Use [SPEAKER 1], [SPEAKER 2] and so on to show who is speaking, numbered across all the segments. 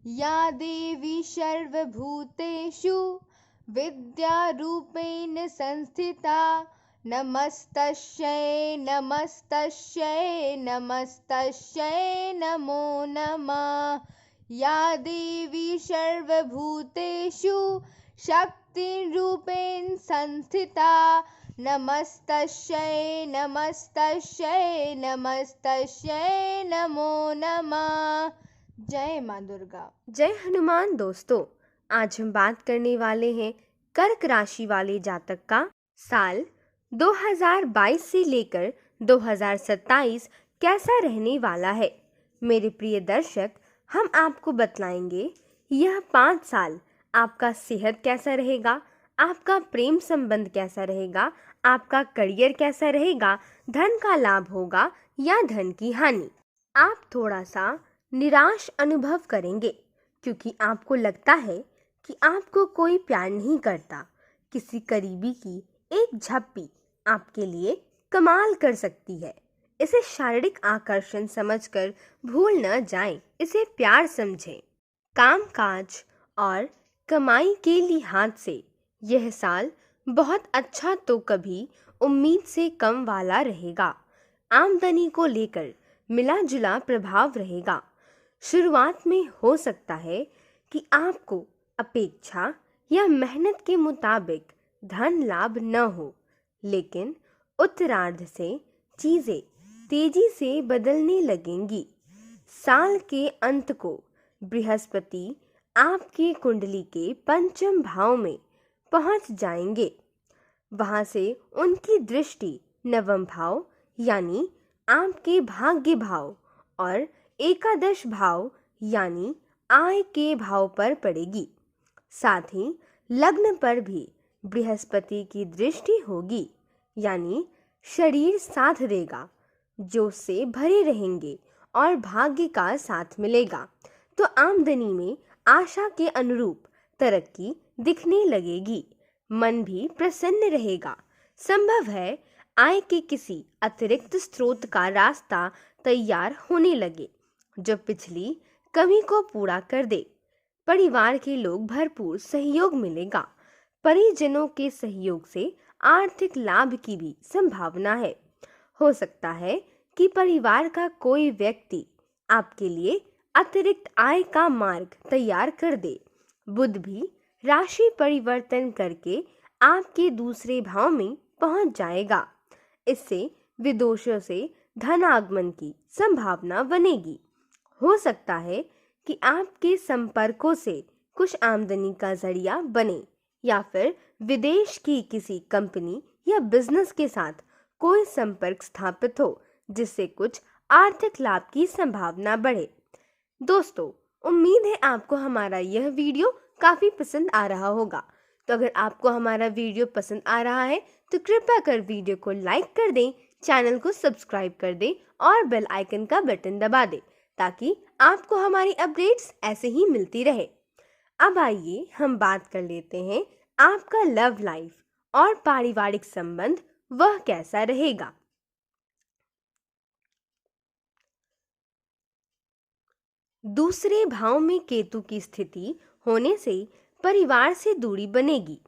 [SPEAKER 1] या देवी सर्वभूतेषु विद्यारूपेण संस्थिता नमस्तस्यै नमस्तस्यै नमस्तस्यै नमो नमः। या देवी सर्वभूतेषु शक्तिरूपेण संस्थिता नमस्तस्यै नमस्तस्यै नमस्तस्यै नमो नमः। जय माँ दुर्गा।
[SPEAKER 2] जय हनुमान। दोस्तों, आज हम बात करने वाले हैं कर्क राशि वाले जातक का साल 2022 से लेकर 2027 कैसा रहने वाला है। मेरे प्रिय दर्शक, हम आपको बतलाएंगे यह 5 साल आपका सेहत कैसा रहेगा, आपका प्रेम संबंध कैसा रहेगा, आपका करियर कैसा रहेगा, धन का लाभ होगा या धन की हानि। आप थोड़ा सा निराश अनुभव करेंगे क्योंकि आपको लगता है कि आपको कोई प्यार नहीं करता। किसी करीबी की एक झप्पी आपके लिए कमाल कर सकती है। इसे शारीरिक आकर्षण समझकर भूल न जाएं, इसे प्यार समझें। कामकाज और कमाई के लिहाज से यह साल बहुत अच्छा तो कभी उम्मीद से कम वाला रहेगा। आमदनी को लेकर मिला जुला प्रभाव रहेगा। शुरुआत में हो सकता है कि आपको अपेक्षा या मेहनत के मुताबिक धन लाभ न हो, लेकिन उत्तरार्ध से चीजें तेजी से बदलने लगेंगी। साल के अंत को बृहस्पति आपकी कुंडली के पंचम भाव में पहुंच जाएंगे। वहां से उनकी दृष्टि नवम भाव यानी आपके भाग्य भाव और एकादश भाव यानी आय के भाव पर पड़ेगी। साथ ही लग्न पर भी बृहस्पति की दृष्टि होगी, यानी शरीर साथ देगा, जोश से भरे रहेंगे और भाग्य का साथ मिलेगा तो आमदनी में आशा के अनुरूप तरक्की दिखने लगेगी। मन भी प्रसन्न रहेगा। संभव है आय के किसी अतिरिक्त स्रोत का रास्ता तैयार होने लगे जो पिछली कमी को पूरा कर दे। परिवार के लोग भरपूर सहयोग मिलेगा। परिजनों के सहयोग से आर्थिक लाभ की भी संभावना है। हो सकता है कि परिवार का कोई व्यक्ति आपके लिए अतिरिक्त आय का मार्ग तैयार कर दे। बुध भी राशि परिवर्तन करके आपके दूसरे भाव में पहुंच जाएगा। इससे विदेशों से धन आगमन की संभावना बनेगी। हो सकता है कि आपके संपर्कों से कुछ आमदनी का जरिया बने या फिर विदेश की किसी कंपनी या बिजनेस के साथ कोई संपर्क स्थापित हो जिससे कुछ आर्थिक लाभ की संभावना बढ़े। दोस्तों, उम्मीद है आपको हमारा यह वीडियो काफी पसंद आ रहा होगा। तो अगर आपको हमारा वीडियो पसंद आ रहा है तो कृपया कर वीडियो को लाइक कर दें, चैनल को सब्सक्राइब कर दें और बेल आइकन का बटन दबा दें ताकि आपको हमारी अपडेट्स ऐसे ही मिलती रहे। अब आइए हम बात कर लेते हैं आपका लव लाइफ और पारिवारिक संबंध वह कैसा रहेगा। दूसरे भाव में केतु की स्थिति होने से परिवार से दूरी बनेगी।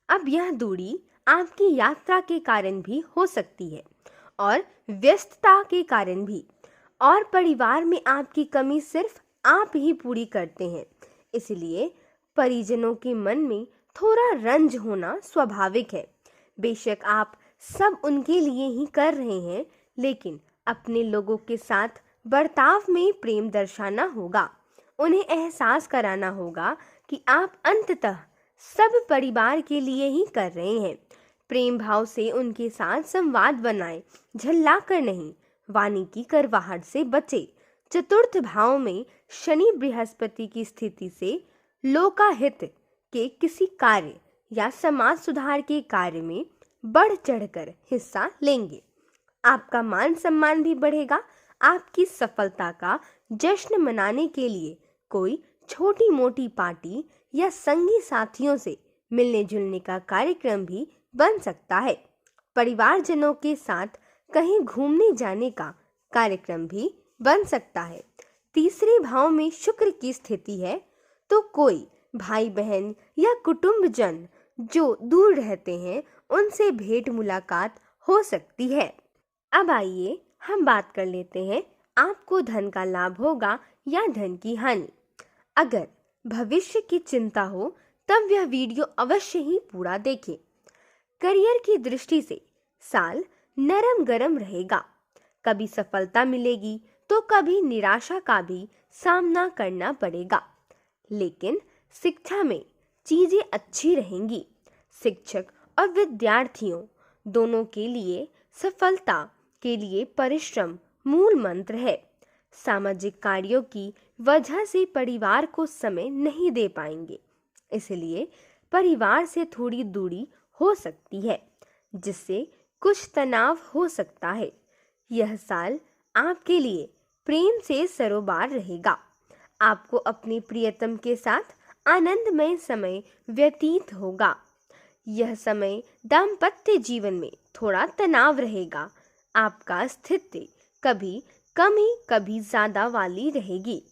[SPEAKER 2] अब यह दूरी आपकी यात्रा के कारण भी हो सकती है और व्यस्तता के कारण भी, और परिवार में आपकी कमी सिर्फ आप ही पूरी करते हैं, इसलिए परिजनों के मन में थोड़ा रंज होना स्वाभाविक है। बेशक आप सब उनके लिए ही कर रहे हैं, लेकिन अपने लोगों के साथ बर्ताव में प्रेम दर्शाना होगा। उन्हें एहसास कराना होगा कि आप अंततः सब परिवार के लिए ही कर रहे हैं। प्रेम भाव से उनके साथ संवाद बनाएं, झल्ला कर नहीं। वाणी की करवाहट से बचे। चतुर्थ भाव में शनि बृहस्पति की स्थिति से लोकाहित के किसी कार्य या समाज सुधार के कार्य में बढ़ चढ़कर हिस्सा लेंगे। आपका मान सम्मान भी बढ़ेगा। आपकी सफलता का जश्न मनाने के लिए कोई छोटी मोटी पार्टी या संगी साथियों से मिलने जुलने का कार्यक्रम भी बन सकता है। परिवारजनों के साथ कहीं घूमने जाने का कार्यक्रम भी बन सकता है। तीसरे भाव में शुक्र की स्थिति है तो कोई भाई बहन या कुटुंबजन जो दूर रहते हैं उनसे भेंट मुलाकात हो सकती है। अब आइए हम बात कर लेते हैं, आपको धन का लाभ होगा या धन की हानि। अगर भविष्य की चिंता हो तब यह वीडियो अवश्य ही पूरा देखें। करियर की दृष्टि से साल नरम गरम रहेगा। कभी सफलता मिलेगी तो कभी निराशा का भी सामना करना पड़ेगा, लेकिन शिक्षा में चीजें अच्छी रहेंगी। शिक्षक और विद्यार्थियों दोनों के लिए सफलता के लिए परिश्रम मूल मंत्र है। सामाजिक कार्यों की वजह से परिवार को समय नहीं दे पाएंगे, इसलिए परिवार से थोड़ी दूरी हो सकती है, जिससे कुछ तनाव हो सकता है। यह साल आपके लिए प्रेम से सरोबार रहेगा। आपको अपने प्रियतम के साथ आनंदमय समय व्यतीत होगा। यह समय दाम्पत्य जीवन में थोड़ा तनाव रहेगा। आपका स्थिति कभी कमी कभी ज्यादा वाली रहेगी।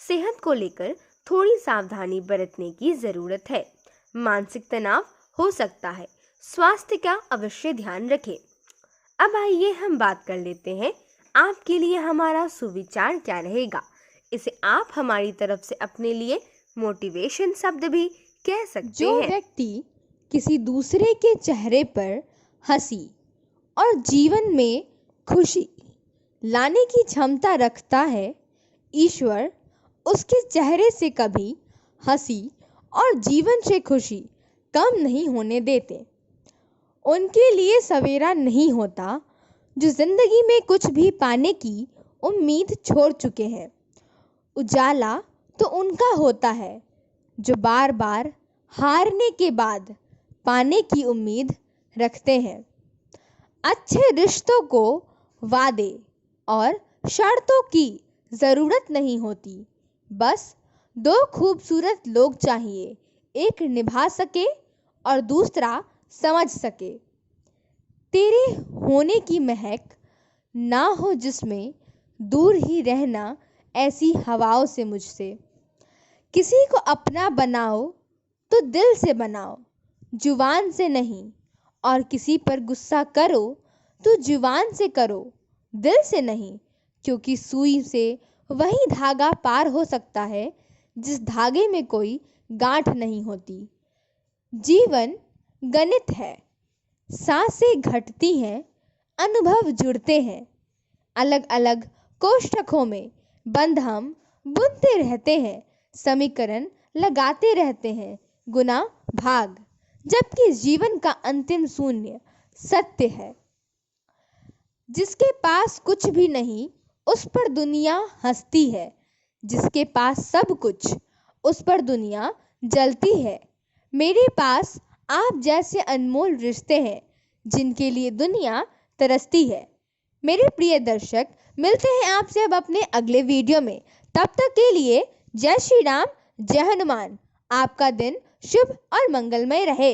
[SPEAKER 2] सेहत को लेकर थोड़ी सावधानी बरतने की जरूरत है। मानसिक तनाव हो सकता है, स्वास्थ्य का अवश्य ध्यान रखें। अब आइए हम बात कर लेते हैं, आपके लिए हमारा सुविचार क्या रहेगा। इसे आप हमारी तरफ से अपने लिए मोटिवेशन शब्द भी कह सकते
[SPEAKER 1] जो
[SPEAKER 2] हैं।
[SPEAKER 1] व्यक्ति किसी दूसरे के चेहरे पर हंसी और जीवन में खुशी लाने की क्षमता रखता है, ईश्वर उसके चेहरे से कभी हंसी और जीवन से खुशी कम नहीं होने देते। उनके लिए सवेरा नहीं होता जो जिंदगी में कुछ भी पाने की उम्मीद छोड़ चुके हैं। उजाला तो उनका होता है जो बार बार हारने के बाद पाने की उम्मीद रखते हैं। अच्छे रिश्तों को वादे और शर्तों की ज़रूरत नहीं होती, बस दो खूबसूरत लोग चाहिए, एक निभा सके और दूसरा समझ सके। तेरे होने की महक ना हो जिसमें दूर ही रहना ऐसी हवाओं से मुझसे। किसी को अपना बनाओ तो दिल से बनाओ, जुबान से नहीं। और किसी पर गुस्सा करो तो जुबान से करो, दिल से नहीं। क्योंकि सुई से वही धागा पार हो सकता है जिस धागे में कोई गांठ नहीं होती। जीवन गणित है, सांसें घटती हैं, अनुभव जुड़ते हैं। अलग अलग कोष्ठकों में बंद हम बुनते रहते हैं, समीकरण लगाते रहते हैं, गुना भाग, जबकि जीवन का अंतिम शून्य सत्य है। जिसके पास कुछ भी नहीं उस पर दुनिया हंसती है, जिसके पास सब कुछ उस पर दुनिया जलती है। मेरे पास आप जैसे अनमोल रिश्ते हैं जिनके लिए दुनिया तरसती है। मेरे प्रिय दर्शक, मिलते हैं आपसे अब अपने अगले वीडियो में। तब तक के लिए जय श्री राम, जय हनुमान। आपका दिन शुभ और मंगलमय रहे।